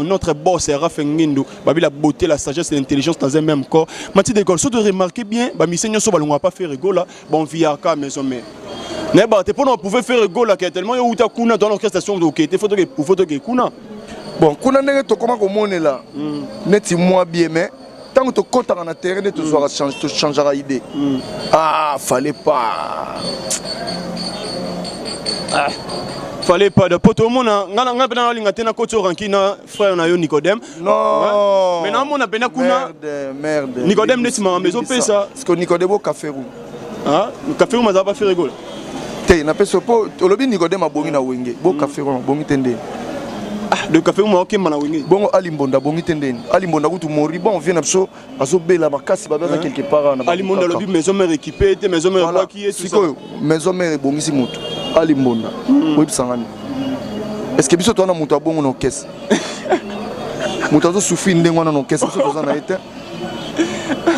Notre boss est Rafengindo, la beauté, la sagesse et l'intelligence dans un même corps. Mathilde École, si tu remarques bien, on va pas faire rigolo, bon via la maison mère. Mais bah, on pouvait faire rigolo, tellement il y a kuna dans l'orchestration de Kété, faut que kuna. Bon, kuna n'est pas comment on est là. N'est moi bien, mais tant que tu comptes dans la terre, tu changeras d'idée. Ah, fallait pas. Fallait pas de poteau mon nga bena linga tena koto rankina frère na yo Nicodème. Non. Mais non mon a bena kuna merde. Nicodème n'est ma maison fait ça. Parce que Nicodème au café roux. Ah, le café roux m'a pas fait rigoler. Té na peso po olobi Nicodème a bongi na wenge. Bo café roux bongi tende. Ah, le café roux m'a na wenge. Bon alimbonda bongi tende. Alimbonda kutu mori bon vient abso aso bela makasi ba beza quelque part na. Alimbonda lobi maison mère équipée, maison mère quoi qui est tout ça. Maison mère bongi si moto. Alimbonda. Oui sangani. Est-ce que biso to na muto abongo na caisse? Muto zo souffrir ndengo na caisse biso to na été.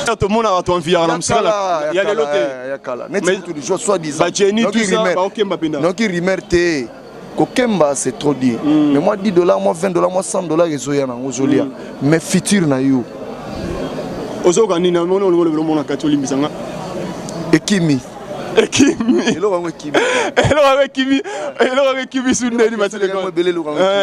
Tout le monde a ton vie à la musique là. Il y a les lotés. Ya kala. Net tout le jour soit disant. Ba Jenny tout ça, ba okemba pena. Non qui rimer kokemba c'est trop dire. Mais moi $10, moi $20, moi $100 ezoya na ozolia. Mais futur na yo. Ozo kanina mono le mona katoli misanga. Ekimi. Ekimi. Elo avec Kimi sunne ni Mathilde École.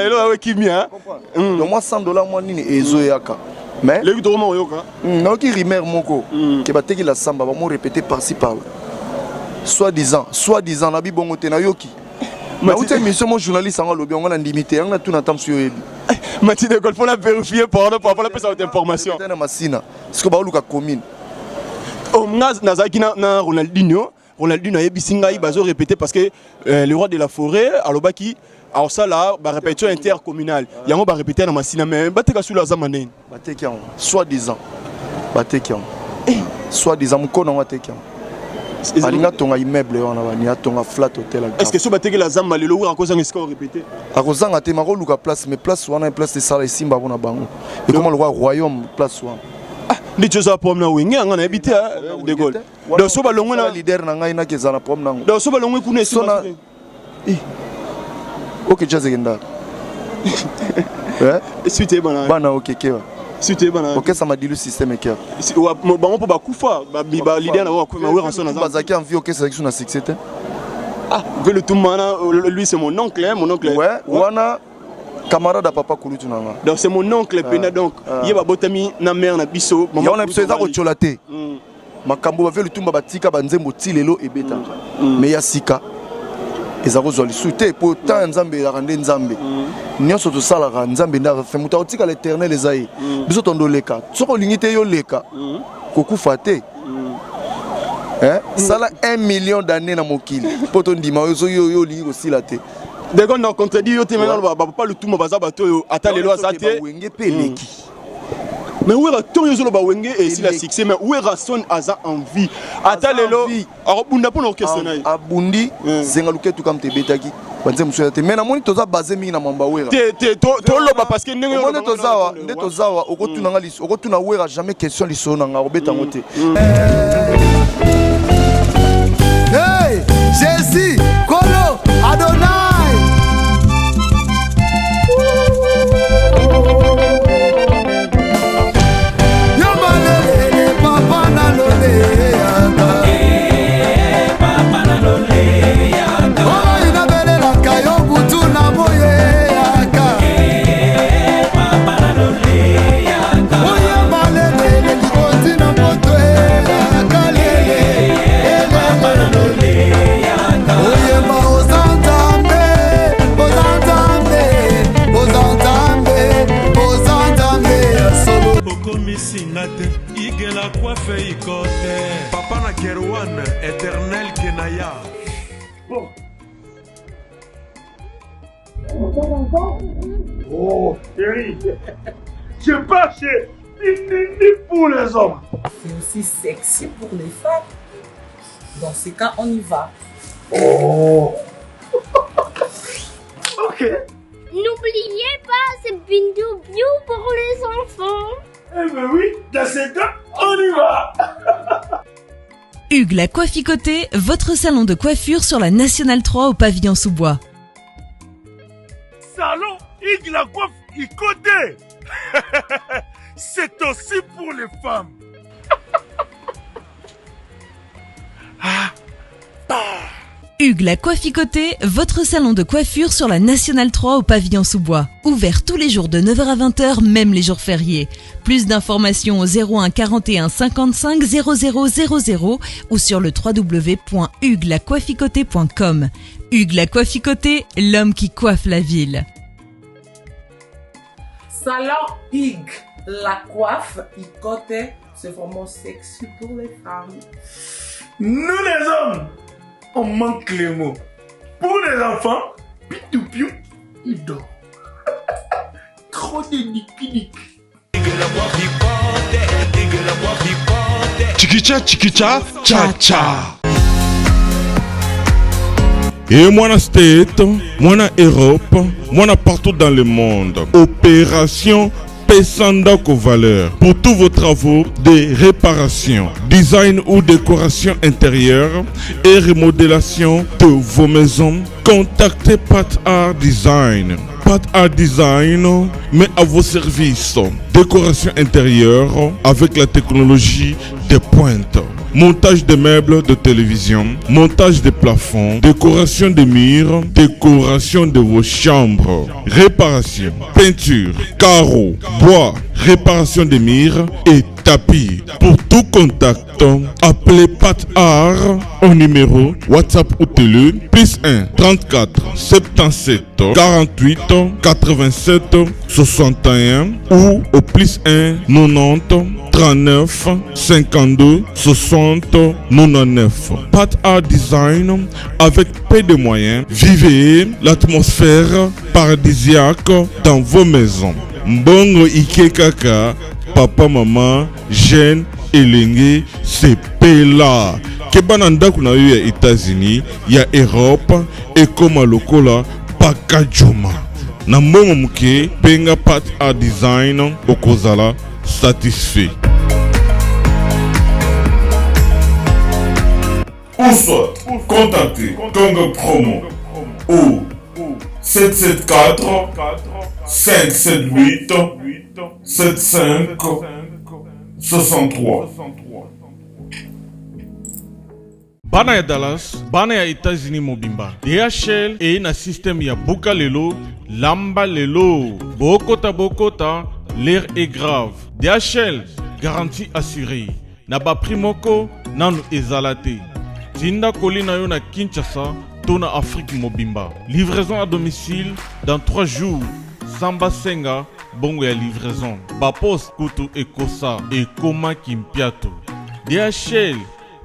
Elo avec Kimi hein. Donc moi $100 moi nini ezoyaka. Mais le gudron mo yoka. Non qui rimer moko ke bateki la samba ba mo répéter par-ci par-là. Soi-disant na bibongo te na yoki. Mais où tu es mission mon journaliste en lobby on a limité on a tout n'entend sur lui. Mathilde École faut la vérifier pour la passer cette information. C'est na masina. Ce que ba luka commune. Oh nazaki na Ronaldinho a yebisinga il bazo répéter parce que le roi de la forêt alobaki alors ça là ba répétition intercommunale yango ba répéter na masina mais bateka sous la zamane bateki en soi-disant bateki en soi-disant mkono wateki en alinga tonga immeuble on a ni atonga flat hotel. Est-ce que so bateki la zamba le loura cause nga score répéter akozanga te mako luka place mais place wana place de sala simba bona bango et comment le roi royaume place wana ndi choza pom na wenge nga na habité de Gaulle donc so balongwe na leader na ngai na kezana pom nango donc so balongwe kuna sona OK jazegenda suite bana OK kewa suite bana OK ça m'a dit le système kewa bango po bakufa ba leader na wa kuma wa sona bazaki en vie OK ça qui na succès ah le tout mana lui c'est mon oncle ouais wana camarade à papa Kulutu nanga. Donc c'est mon oncle pena donc yeba botami na mère na biso maman. On a besoin za ko cholaté. Makambo ba velu tumba batika banzembo tilelo ebeta. Mais ya sika. Ezako zoli souté pourtant nzambe ya rande nzambe. Nyonso to sala ka nzambe nda fa muta otika l'éternel ezai. Biso tondo leka. Soko lingité yo leka. Koku faté. Sala 1 million d'années na mokili. Poto ndima yo lingi ko silate. Dès qu'on a contredit, il y a pas le tout mon bazar bateau à les lois mais où est ton yozolo ba wenge et si la succès mais où est Rasson Aza en vie attends les lois alors bunda pour nos questions abundi zengaluke tout comme te betaki banze musuyate mais na moni toza basé mingi na mamba wera to loba parce que ndenge yo tozawa okotuna ngali okotuna wera jamais question liso na nga obeta ngote hey Jésus Kolo Adonai Papa na Kerwan, éternel Kenaya. Bon. Oh, chérie, je pas chez ni pour les hommes. C'est aussi sexy pour les femmes. Dans ce cas, on y va. Oh. Ok. N'oubliez pas, c'est Bindou Biou pour les enfants. Eh ben oui, dans ce cas, on y va. Hugues la Coifficoté, votre salon de coiffure sur la Nationale 3 au pavillon sous bois. Salon Hugues la Coiffe Ikote. C'est aussi pour les femmes. Hugues la Coifficoté, votre salon de coiffure sur la Nationale 3 au pavillon sous-bois. Ouvert tous les jours de 9h à 20h, même les jours fériés. Plus d'informations au 01 41 55 00 00 ou sur le www.huguelacoifficoté.com. Hugues la Coifficoté, l'homme qui coiffe la ville. Salon Hugues la coiffe Ikote, c'est vraiment sexy pour les femmes. Nous les hommes, on manque les mots. Pour les enfants, pitou-piou, il dort. Trop de nick. Chikicha, chikicha, cha cha. Et moi state, moi Europe, moi partout dans le monde. Opération Pesandako Valeur pour tous vos travaux de réparation, design ou décoration intérieure et remodélation de vos maisons. Contactez Pat Art Design. Pat Art Design met à vos services décoration intérieure avec la technologie de pointe. Montage de meubles de télévision, montage de plafonds, décoration des murs, décoration de vos chambres, réparation, peinture, carreaux, bois, réparation des murs et tapis. Pour tout contact, appelez Pat Art au numéro WhatsApp ou télé +1 34 77 48 87 61 ou au +1 90 39 52 60 99. Pat Art Design avec peu de moyens. Vivez l'atmosphère paradisiaque dans vos maisons. Mbongo Ike Kaka, papa, maman, jeune, elenge, c'est pela. Kebana ndaku na yo ya États-Unis, ya Europe, et comme lokola pakajuma. Na mbongo muke, penga Pat Art Design, okozala satisfait. Ou soit, contactez Congo Promo au 774 578 75 63. Bana ya Dallas, bana ya États-Unis mobimba. DHL et na système ya Buka lelo, lamba lelo. Bokota, l'air est grave. DHL, garantie assurée. Naba primoko, nanu ezalate. Tinda kolina yo na Kinshasa, tona Afrique mobimba. Livraison à domicile dans 3 jours. Samba Senga, bongo ya livraison. Bapos kutu ekosa, ekoma kimpiato. DHL,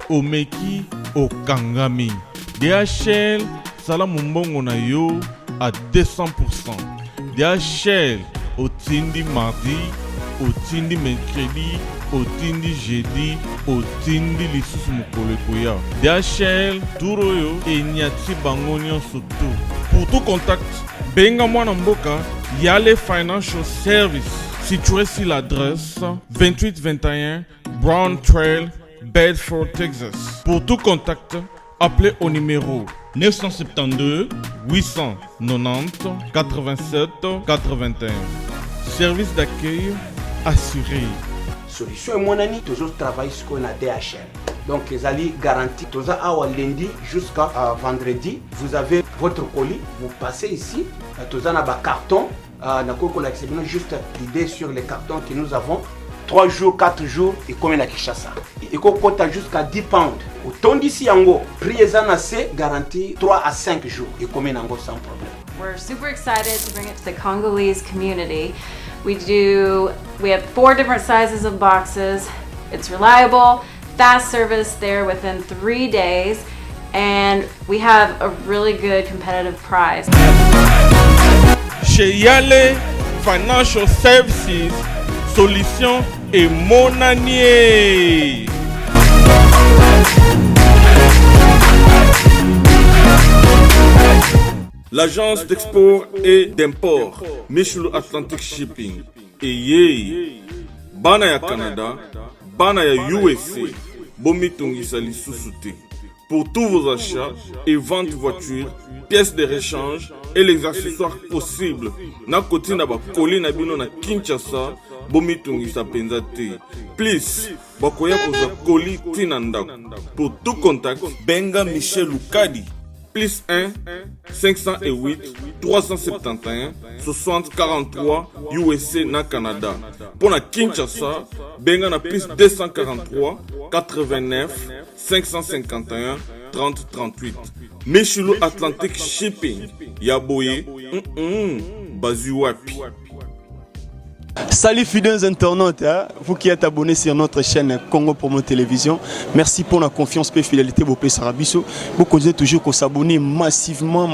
omeki, okangami. DHL, salamu mbongo na yo à 200%. DHL, otindi mardi, otindi mercredi, otindi jeudi, otindi lisusu mokolo ekoya. DHL, turoyo, enyati bango nyonso tu. Pour tout contact, benga mwana mboka, Yale Financial Service, situé sur l'adresse 2821 Brown Trail, Bedford, Texas. Pour tout contact, appelez au numéro 972 890 87 81. Service d'accueil assuré. Solution et mon ami toujours travaille sur la DHL. Donc les alliés garantis tous à lundi jusqu'à vendredi. Vous avez votre colis, vous passez ici. Tous à bas carton. Juste l'idée sur les cartons que nous avons. 3 jours, 4 jours et combien à Kinshasa. Et qu'on compte jusqu'à 10 pounds. Autant d'ici en gros, prix assez garanti 3 à 5 jours et combien en gros sans problème. We're super excited to bring it to the Congolese community. We have 4 different sizes of boxes. It's reliable, fast service there within 3 days, and we have a really good competitive price. Chez Yale Financial Services, solution et monanier. L'agence d'export et d'import, Michel Atlantic Shipping. Et yé, bana ya Canada, bana ya USA, bomitungisa lisusu te. Pour tous vos achats et ventes de voitures, pièces de rechange, et les accessoires possibles. Na koti na ba colis na bino na Kinshasa, bomi tungisa penza te. Please, bakoya kozwa colis tina ndako. Pour tout contact, benga Michel Lukadi. Plus 1 508 371 60 43 USA na Canada. Pour la Kinshasa, benga na plus 243 89 551 30 38. Michelo Atlantic Shipping. Yaboye, Bazuapi. Salut fidèles internautes, hein? Vous qui êtes abonnés sur notre chaîne Congo Promo Télévision, merci pour la confiance et fidélité. Vous continuez toujours à s'abonner massivement.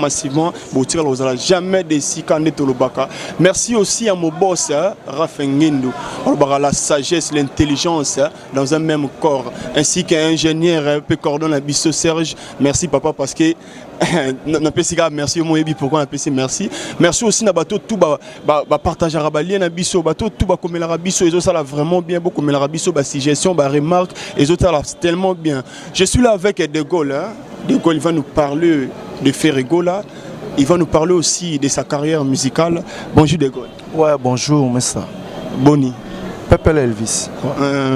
Vous n'allez jamais déçu quand on est au Lobaka. Merci aussi à mon boss, Rafengendo. On a la sagesse, l'intelligence dans un même corps, ainsi qu'un ingénieur peu coordonné Bisso Serge. Merci papa parce que merci moi pourquoi on appelle merci. Merci aussi na bateau tout partager rabalien na biso bateau tout ba comme la biso et ça là vraiment bien beaucoup mais la biso ba suggestion ba remarque et autres là tellement bien. Je suis là avec De Gaulle hein. De Gaulle il va nous parler de Ferregola, il va nous parler aussi de sa carrière musicale. Bonjour De Gaulle. Ouais, bonjour monsieur. Boni. Pepe Elvis.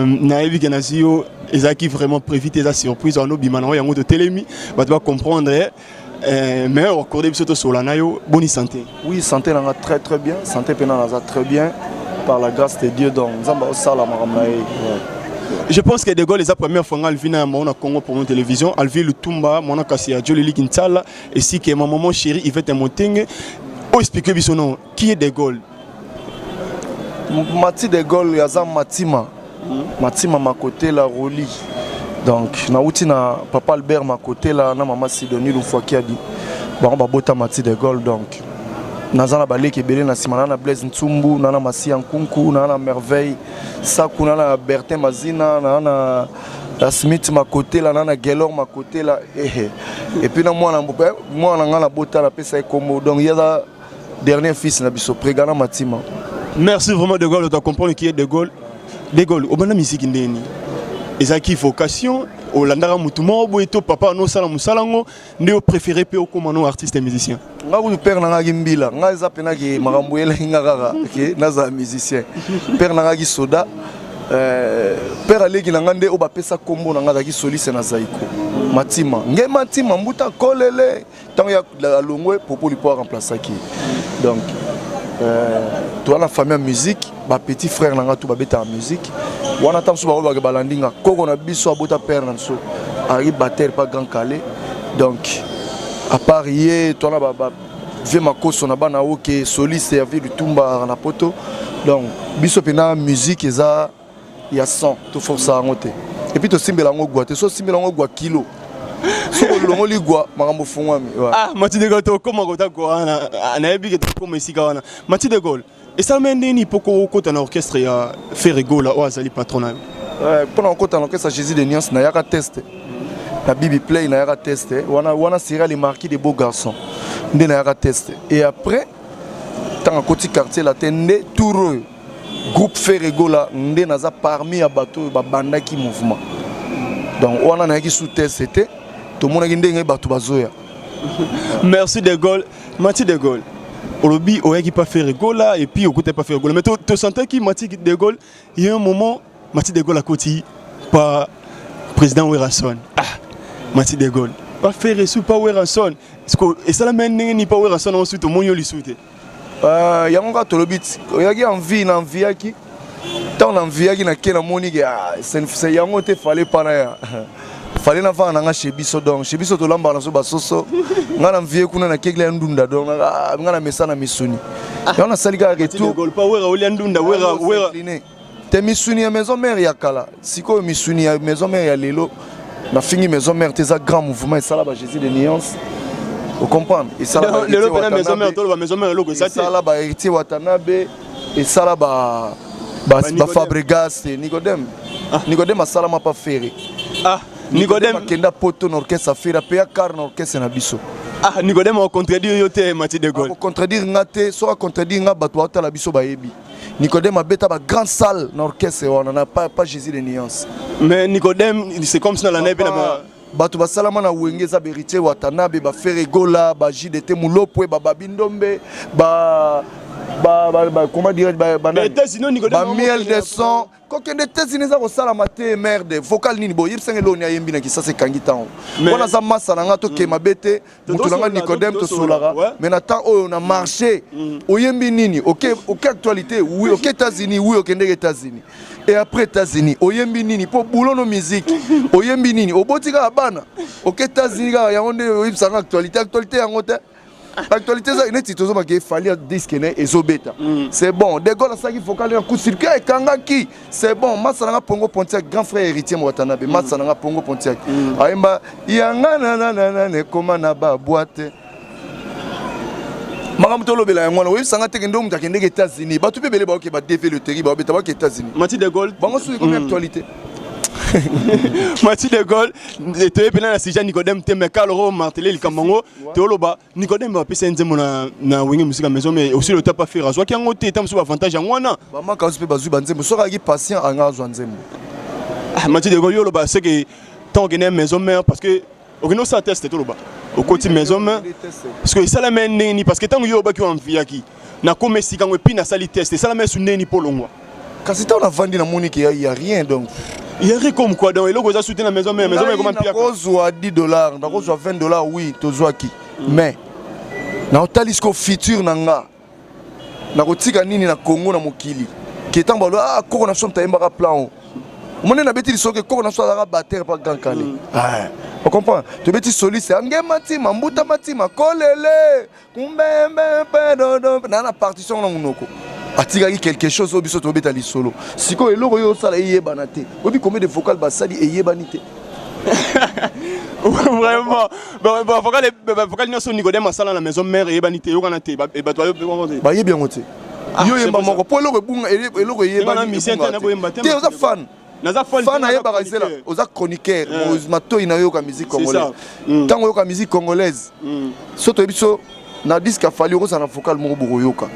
Naïvi Genazio ezaki vraiment prévu tes surprises en obimano yango de télémi va devoir comprendre mais au cours des bisoto solana yo bonne santé. Oui, santé n'a très bien, santé pena n'a très bien par la grâce de Dieu donc nzamba osala maramnae. Je pense que De Gaulle les première fois alvina mon Congo pour mon télévision alvi Lutumba mon kasi a Jolili Kintsala et si que maman chérie Yvette Moteng o expliquer bisono qui est De Gaulle. Mati De Gaulle yaza Matima. Matima ma côté la Roli. Donc na outi na papa Albert ma côté la na maman Sidonie une fois qui a dit bon ba bota Mati De Gaulle donc nazana baleki belé na simana na Blaise Ntsumbu na Masi Nkunku na Merveille Sakuna na Bertin Mazina na Smith ma côté la na Gelor ma côté la et puis na moi na ngana bota la pesa comme donc il y a la dernier fils na biso Prégana Matima. Merci vraiment De Gaulle, tu as compris qui est De Gaulle. De Gaulle, au bana musique ndeni. Ezaki vocation, au landara mutumo, boeto papa no sala musalango, ndeo préféré pe okomano artiste et musicien. Nga ku père na ngaki mbila, nga eza pena ki makambo ele ngaka, ke naza musicien. Père na ngaki soda, père aleki na ngande o bapesa kombo na ngaki soliste na Zaiko. Matima, nge Matima mbuta kolele, tant ya longwe popo li po remplacer ki. Donc toi la famille musique, ma petit frère nanga tout babeta en musique. On attend souvent ba balandinga. Koko na biso abota père nanso. Ari batteur pas grand calé. Donc à part hier toi na ba vie ma koso na bana oké soliste servi du tumba na poto. Donc biso pena musique eza ya 100 to força ngote. Et puis to simbela ngo gwa te so simbela ngo gwa kilo. So longo ligwa makambo fungwami. Ah, Mati De Gaulle to koma kota ko na ebi ke ko mesika wana. Mati De Gaulle. Et ça mène ni poko kota na orchestre ya Ferregola o azali patronal. Pendant kota na orchestre Jésus de Niance na yaka test. La Bibi Play na yaka test. Wana sera les marquis des beaux garçons. Ndé na yaka test. Et après tant côté quartier la tende tour groupe Ferregola ndé naza parmi abato ba bandaki mouvement. Donc wana na yaki sous test c'était tout le monde a gagné bateau bazoya. Merci De Gaulle. Mati De Gaulle. Olobi oyaki pas Ferregola et puis okuté pas Ferregola. Mais tu sentais qui Mati De Gaulle, il y a un moment Mati De Gaulle a côté par président Werason. Ah, Mati De Gaulle. Pas faire sous pas Werason. Et ça la mène ni pas Werason ensuite au monde lui souhaité. Yango to lobit. Oyaki envie na envie yaki. Tant envie yaki na kena moni que c'est yango te fallait pas na. Fallait na vana nga chez biso donc chez biso to lamba na so basoso ngana mvie kuna na kegla ndunda donc ngana mesana misuni yana salika retour gol pa wera oli ndunda wera te misuni ya maison mère ya kala siko misuni ya maison mère ya lelo na fingi maison mère te za grand mouvement et ça là ba Jésus de Nuance vous comprenez et ça là lelo pena maison mère to ba maison mère loko ça ça là ba héritier Watanabe et ça là ba Fabregas Nicodème Nicodème ça là m'a pas ferré ah Nicodème kenda poto n'orchestre afira pe car n'orchestre na biso. Ah Nicodème on contredire yote Mati De Gaulle. On contredire ngate soit contredire nga bato ata la biso bayebi. Nicodème a beta ba grande salle n'orchestre on n'a pas Jésus de Nuance. Mais Nicodème c'est comme si dans la nebe bato basalama na wenge eza beritier Watanabe ba Ferregola ba JDT Mulopwe ba Babindombe ba comment dire ba miel de son kokende États-Unis za kosala mate merde vocal nini bo yebsenge lo ni ayembi na kisa se kangi tan bona za massa na ngato ke mabete mutu nanga Nicodème to solara mais na temps oyo na marché oyembi nini OK actualité oui OK États-Unis oui OK ndenge États-Unis et après États-Unis oyembi nini po boulot no musique oyembi nini obotika bana OK États-Unis ga yonde oyebsanga actualité yango te actualité ça une titozo ma ke fali disque ne ezobeta c'est bon de Gaulle ça qui vocal un coup de circuit et kangaki c'est bon Massananga Pongo Pontiac grand frère héritier Watanabe Massananga Pongo Pontiac aimba yanga na ne komana ba boîte makamtolo bela yango oui sanga te kendo mutake ndeke États-Unis ba tout bebele ba ke ba défait le terrible ba beta ba ke États-Unis Mati de Gaulle bango sur comme actualité Mathieu de Gaulle, tu es pénal à Sija Nicodème, tu es Carlo Martelé, le Camango, tu es Oloba, Nicodème va passer un démon na Wing Music à maison, mais aussi le tap à faire. Soit qui a un autre temps sur avantage en moi. Maman, quand je peux baser Banzemo, soit qui patient en Azwanzemo. Mathieu de Gaulle, Oloba, c'est que tant qu'il y a une maison mère, parce que au niveau ça teste tout Oloba, au côté maison mère, parce que ça la mène ni parce que tant qu'il y a Oba qui en via qui, na comme si quand on pina sali test, ça la mène sur ni pour l'ongwa. Quand c'est on a vendu na Monique, il y a rien donc. Il y a comme quoi donc il a soutenu la maison mais maison mais comment pire quoi $10 ndako zo $20 oui tozwa ki mais na otalisco futur nanga na kotika nini na Congo na mokili ki tamba ah koko na somta yembaka plan mone na beti lisoke koko na sola batteur pa grand calé ah on comprend to beti soliste angema tima mbuta matima kolele kumbembe pedo na partition na munoko atika quelque chose au biso to beta li solo siko eloko yo sala yebana te obi combien de vocal basali eyebani te vraiment vocal ni so Nicodème masala na maison mère eyebani te yo kana te e bato ba yebi yango te yo yemba moko po eloko bunga eloko yebani te oza fan naza fan ayebaka zela oza chroniqueur matoi na yo ka musique congolaise tango yo ka musique congolaise soto biso na disque a fallu que ça na vocal mo boyoka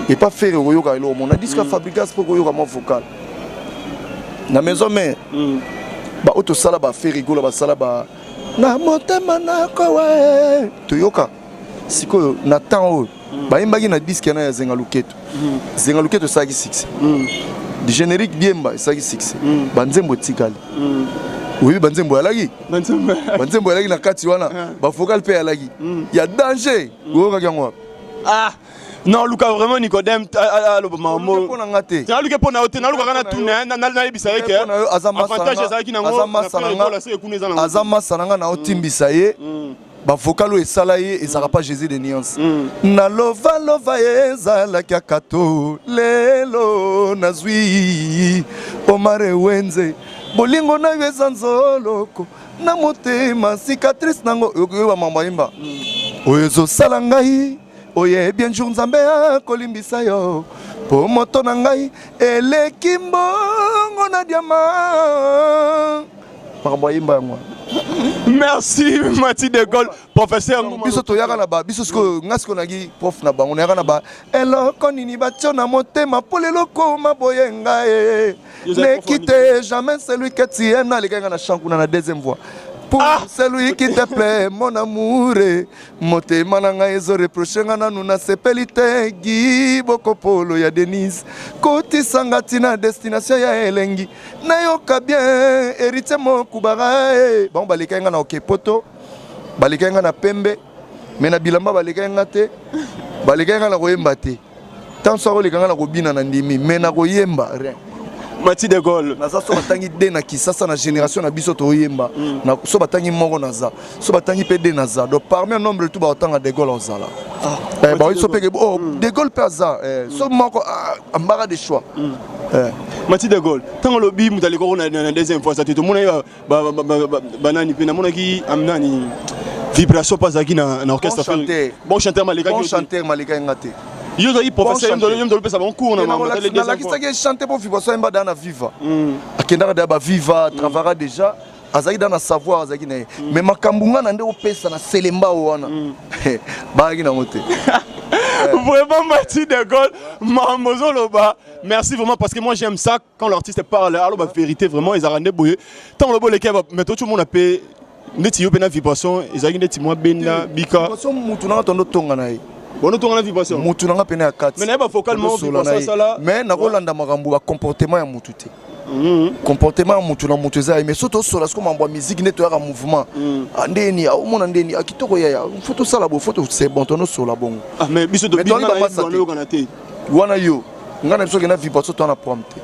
et pas faire boyoka elo mon na disque a fabriquer pour boyoka mo vocal na maison mère ba auto sala ba faire rigolo ba sala ba na motema na ko we to yoka siko na temps ba imbagi na disque na zenga luketo sagi 6 du générique biemba sagi 6 banzembo tikali oui banzembo alagi na kati wana ba vocal pe alagi il y a danger oka yango ah non Luka vraiment Nicodème allo mamo pona ngate na Luka pona hotel na Luka kana tuna na yebisa yeke avantage za kinango azama sananga na otimbisa ye ba vocal esala ye ezaka pas Jésus de nuance na lova ezala kya kato lelo nazwi omare wenze bolingo na yeza nzoloko na motema cicatrice nango yokoyeba mama imba oyezo sala ngai oye bien jour nzambe akolimbisa yo po moto na ngai eleki mbongo na diama makambo imba yango. Merci Mathieu de Gaulle, professeur. Biso to yaka na ba biso sko ngasko na gi prof na bango yaka na ba eloko nini batio na motema poleloko maboyenga ne quitte jamais celui que tu aimes na lekanga na chant kuna na deuxième voix pour celui qui te plaît mon amour motema na ngai ezo reprocher nga nanu na sepelite gi bokopolo ya Denise koti sangati na destination ya elengi na yoka bien héritier mo kubara bon balekanga na okepoto balekanga na pembe mais na bilamba balekanga te balekanga na koyemba te tant so balekanga na kobina na ndimi mais na koyemba rien. Mathieu de Gaulle naza so batangi de na kisasa na génération na biso to yemba na so batangi moko naza so batangi pe de naza donc parmi un nombre tout ba otanga de Gaulle ozala ba so peke de Gaulle pe aza so moko ambara de choix Mathieu de Gaulle tant lobi mutali ko na deuxième fois ça tout mona banani pe na mona ki amnani vibration pas aki na orchestre bon chanteur malika ngate yo do professeur yo do pesa bon cours na mama tele la qui ça chanter pour vibration mba dans viva akenda da ba viva travaillera déjà azaki dans savoir azaki na mais makambunga na nde opesa na selemba wana ba na moté. Vraiment Mathieu de Gaulle Mamozo Loba merci vraiment parce que moi j'aime ça quand l'artiste parle alors la vérité vraiment ils a rendu bouillé tant le beau les mais tout le monde a payé neti yo pena vibration ezaki neti mwa benda bika vibration mutu na tondo tonga na ye bono tonga na vibration mutu na pena ya 4 mais na ba vocalement vibration sala mais na kolanda makambo ba comportement ya mutu te comportement ya mutu na mutu eza mais soto sola sko mambo musique neto ya mouvement ndeni au mona ndeni akitoko ya photo sala bo photo c'est bon tono sola bon ah mais biso to bina na yo kana te wana yo ngana biso kena vibration to na prompte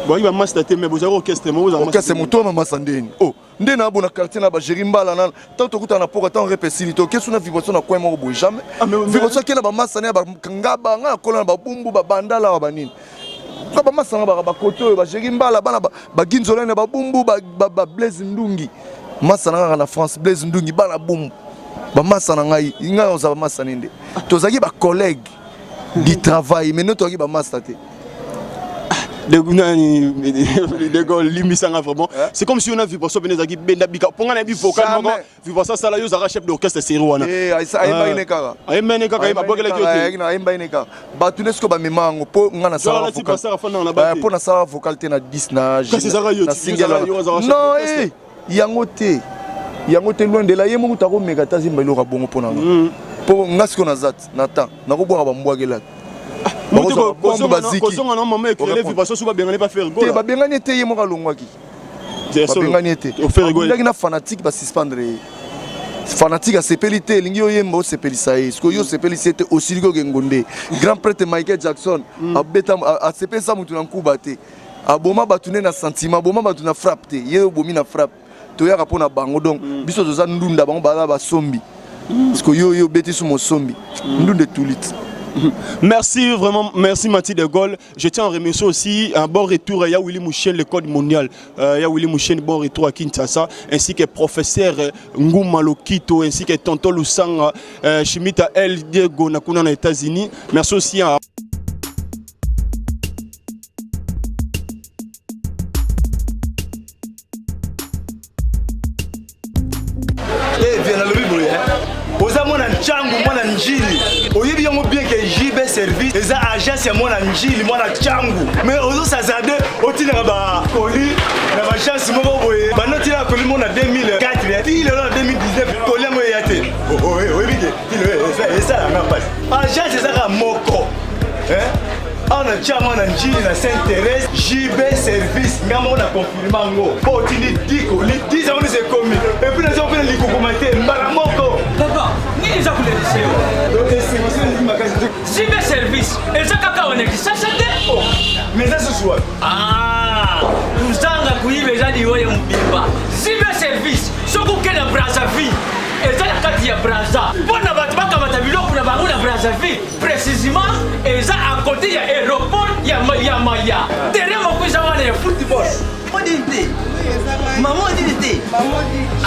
bon il va master te mais bozako orchestre mo bozako orchestre moto ma masandeni oh ndena na bona quartier na ba Jerimbala na tant to kuta na poko tant repesili to kesu na vibration na coin mo bo jamais vibration kena ba masane ba ngaba nga kolona ba bumbu ba bandala ba banini ba masanga ba koto ba Jerimbala bana ba ginzolene ba bumbu ba Blaise Ndungi masana na France Blaise Ndungi bana bumbu ba masana ngai nga oza ba masana nde tozaki ba collègue du travail mais notre qui ba master te de Gaulle limisanga vraiment c'est comme si on a vu pour ça benezaki benda bika ponga na bi vocal moko vu pour ça sala yo zara chef d'orchestre série wana ayemba ineka ayemba bokela kyote ayemba ineka ba tunesko ba memango po ngana sala vocal po na sala vocal te na 10 na single non yango te loin de la yemo utako mega tazi mbelo ka bongo pona po ngasko na zat na temps na ko boka ba mbwagela kozonga na mama éclairé vibration suba bengani pas faire gola ba bengani te yemo ka longwaki ba bengani te ndaki na fanatique ba suspendre fanatique a sepelité lingi yo yemba o sepelisa ye sko yo sepelisa te aussi ko ngonde grand prêtre Michael Jackson a beta a sepelisa mutu na nkuba te aboma batune na sentiment aboma batuna frappe te ye bomi na frappe to ya rapona bango donc biso toza ndunda bango ba sombi parce que yo beti sous mon sombi ndunde tulit. Merci vraiment, merci Mathieu de Gaulle. Je tiens à remercier aussi un bon retour à Willy Mouchen, le code mondial. Willy Mouchen, bon retour à Kinshasa, ainsi que professeur Ngouma Lokito, ainsi que Tonton Lusanga, Chimita El Diego Nakuna aux États-Unis. Merci aussi à mwana nchangu mwana njili oyibi yango bien que JB service eza agence ya mwana njili mwana changu mais ozo sazade otina ba koli na ba chance moko boye banoti la koli mona 2004 ti le 2019 koli mo yate oyibi ke ti le esa la même passe agence eza ka moko on a déjà mwana njili na Saint-Thérèse JB service ngamo na confirmer ngo po tini diko li 10 ans c'est commis et puis les gens li kokomate mbala moko papa ni za kulelise yo donc c'est moi c'est ma case JB service eza kaka on est ça c'était mais ça ce soir tuzanga kuibe jadi yoye mbimba JB service soko kena Brazzaville eza na kati ya Brazza pona batu bakamata biloko na bango na Brazzaville précisément eza à côté ya aéroport ya Maya derrière moko eza wana ya football modinte maman dit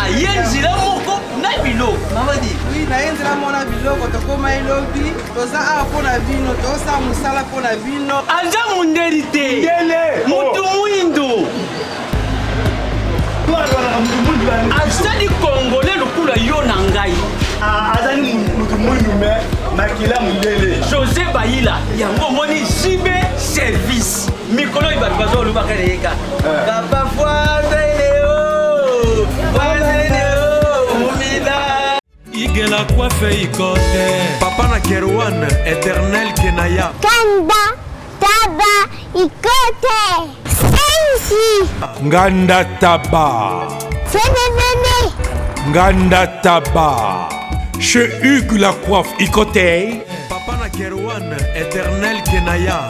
ayenzila moko na biloko maman dit oui nayenzila mona biloko tokoma elobi toza a pona vino tosa musala pona vino anja mundeli te mutu mwindo azali congolais lokula yo na ngai azali mutu mwindu me makila mundele José Bayila yango moni JB service mikolo ibatu bazoluba keleka papa foizeleo umida igela coiffe ikote papa na Kerwan éternel Kenaya Kanda taba ikote sensi Nganda Taba Fenenene Nganda Taba Chez Hugues la coiffe Icotey papa na Kerwan éternel Kenaya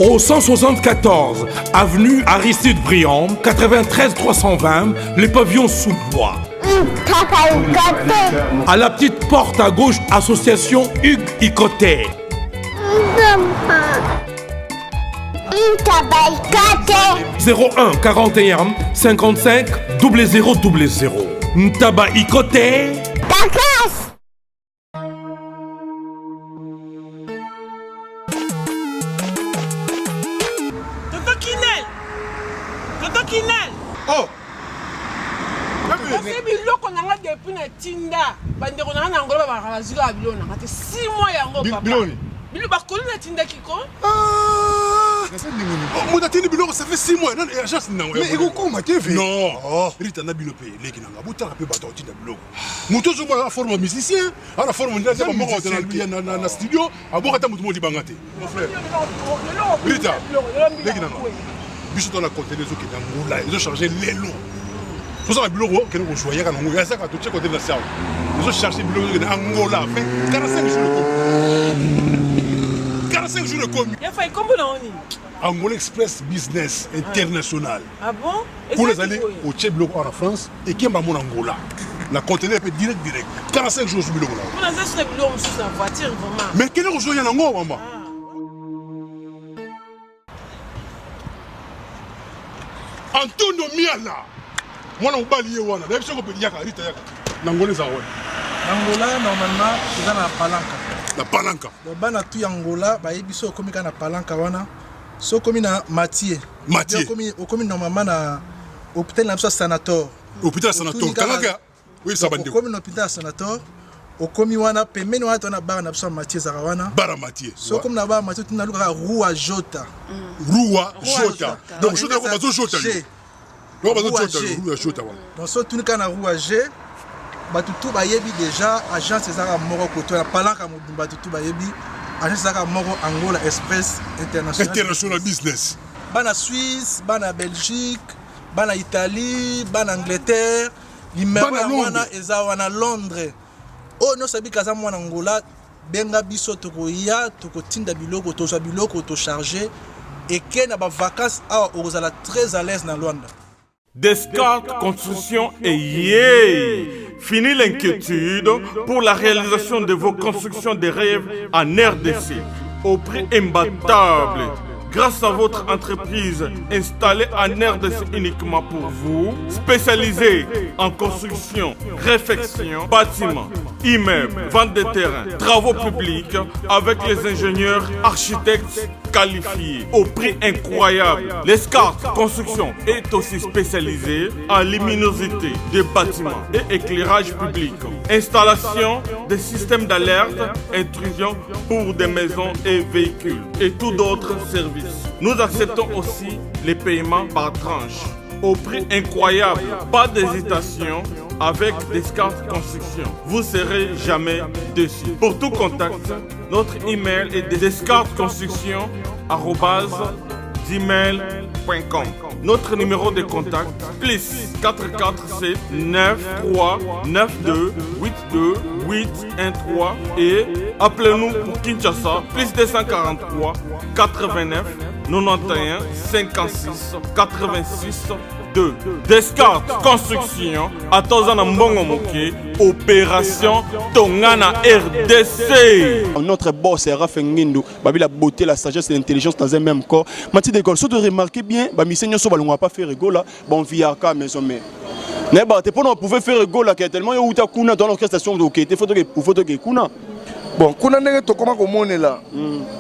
Au 174 avenue Aristide Briand 93 320 les pavillons sous bois. À la petite porte à gauche association Hugues Icotey. 01 41 55 0000 Ntaba Icotey. Oh! Kasi biloko nanga depuis na tinda bandeko nanga na ngolo ba bazila biloko nanga te 6 mois yango papa. Biloko bakoli na tinda kiko? Mon atteint biloko ça fait 6 mois non agence non. Mais eko ma te fait. Non. Rita na bilope leki na ngabota pe bato tinda biloko. Muto zo ba forme musicien, ala forme ndza ba moko na studio, aboka ta mutu mo libangate. Mon frère. Rita. Leki na ngaba. Biso dans la conteneur zo ki na ngula, ils ont chargé lelo. Faut ça biloko que nous choyer kana ngula, ça ka to check côté na salle. Ils ont cherché biloko na Angola, fait 45 jours de com. 45 jours de com. Il faut combien d'années? Angola Express Business International. Ah bon? Pour les aller au Tchèque en France et qui est mon Angola. La conteneur est direct. 45 jours sur le Angola. Vous avez acheté le biloko sur sa voiture vraiment. Mais quel est le jour en Angola, maman? Antonio Miala. Moi, on va lier wana. D'ailleurs, je peux dire Rita yaka. L'Angola ça Angola normalement c'est dans la palanca. La palanca. Le bana tu Angola, ba yebiso komi kana palanca wana. So komi na Mathieu. Komi normalement na hôpital na sanator. Hôpital sanator. Kalaka. Oui, ça bande. Komi na hôpital sanator. Okomi wana pembeni wana tona bara na biso Mathieu Zarawana. Bara Mathieu. So komi na bara Mathieu tuna luka Rua Jota. Rua Jota. Donc Jota ko bazo Jota. Donc so tuni kana Rua G. Batutu bayebi déjà agence ezaka moko koto na palanka mobimba tutu bayebi agence ezaka moko Angola Express International Business. Bana Suisse, bana Belgique, bana Italie, bana Angleterre, numéro wana eza wana Londres. Oh no sabi kaza mwana Angola benga biso tokoya tokotinda biloko toza biloko to charger et que na ba vacances a ozala très à l'aise na Luanda. Descartes Construction et yeah! Fini l'inquiétude pour la réalisation de vos constructions de rêves en RDC au prix imbattable. Grâce à votre entreprise installée en RDC uniquement pour vous, spécialisée en construction, réfection, bâtiments, immeubles, vente de terrains, travaux publics avec les ingénieurs architectes qualifiés au prix incroyable. L'escart Construction est aussi spécialisée en luminosité des bâtiments et éclairage public. Installation des systèmes d'alerte, intrusion pour des maisons et véhicules et tous d'autres services. Nous acceptons aussi les paiements par tranche au prix incroyable. Pas d'hésitation avec Descartes Construction. Vous ne serez jamais déçus. Pour tout contact, notre email est descartesconstruction@gmail.com. Notre numéro de contact plus 447 93 92 82 813 et appelez-nous pour Kinshasa plus 243 89 91 56 86 2. Descartes Construction à Tozana Mbongo Moké, opération Tongana RDC. Notre boss est Rafengindo, la beauté, la sagesse et l'intelligence dans un même corps. Mathieu d'école, si tu remarques bien, Missenyo Soba ne va pas faire rigolo, bon via ka maison mais. Neba, t'es pas non pouvez faire rigolo là, tellement il y a où ta kuna dans l'orchestration de OK, t'es faut que kuna. Bon, kuna n'est to comment comment est là.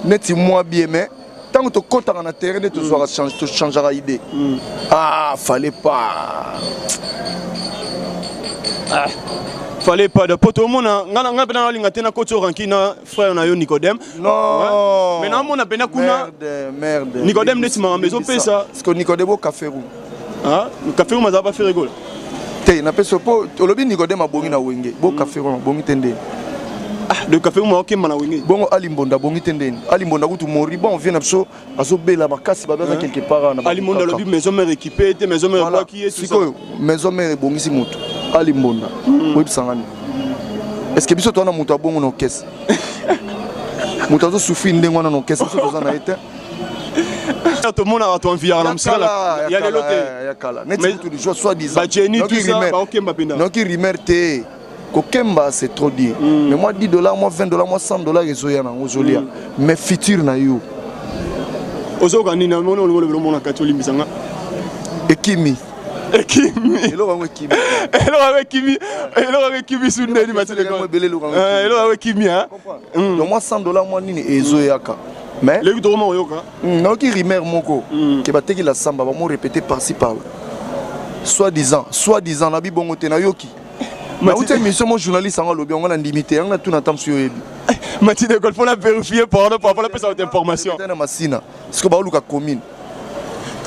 Neti moi bien mais tant que tu comptes dans le terrain, tu changeras d'idée. Ah, fallait pas. Fallait pas de poto mona ngana bena linga tena koto rankina frère na yo Nicodème. Non. Mais non mona bena kuna merde. Nicodème n'est ma maison paye ça. Parce que Nicodème au café roux. Ah, le café roux m'a pas fait rigoler. Té na peso po olobi Nicodème a bongi na wenge. Bo café roux bongi tende. Ah, le café roux OK mana wenge. Bongo alimbonda bongi tende. Alimbonda kutu mori bon vient abso azo bela makasi ba beza quelque part na. Alimbonda lobi maison mère équipée, té maison mère bois qui est tout ça. Maison mère bongi si mutu. Alimbonda. Oui sangani. Est-ce que biso to na mutu abongo na caisse? Mutu azo souffrir ndengo na caisse biso to na été. Tout le monde a ton vie à l'amsala là. Il y a les lots. Mais tout le jour soit disant. Ba Jenny tout ça ba OK Mbapenda. Non qui rimer Kokemba c'est trop dit. Mais moi $10, moi $20, moi $100 ezoya na ozolia. Mais futur na yo. Ozoka ni na mono le mona katoli misanga. Ekimi. Hello avec Kimi. Hello avec Kimi sur Neli Mathieu d'école. Hello avec Kimi hein. Donc moi $100 moi nini ezoyaka. Mais les dromo yoka. Non qui rimer moko. Ke bateki la samba ba mo répéter par-ci par-là. Soi-disant na bibongo te na yoki. Mais où est mission mon journaliste en lobby on a limité on a tout n'attend sur yebi. Mathieu de Gaulle, faut la vérifier pour avoir la personne d'information. Est-ce que Baoluka commune?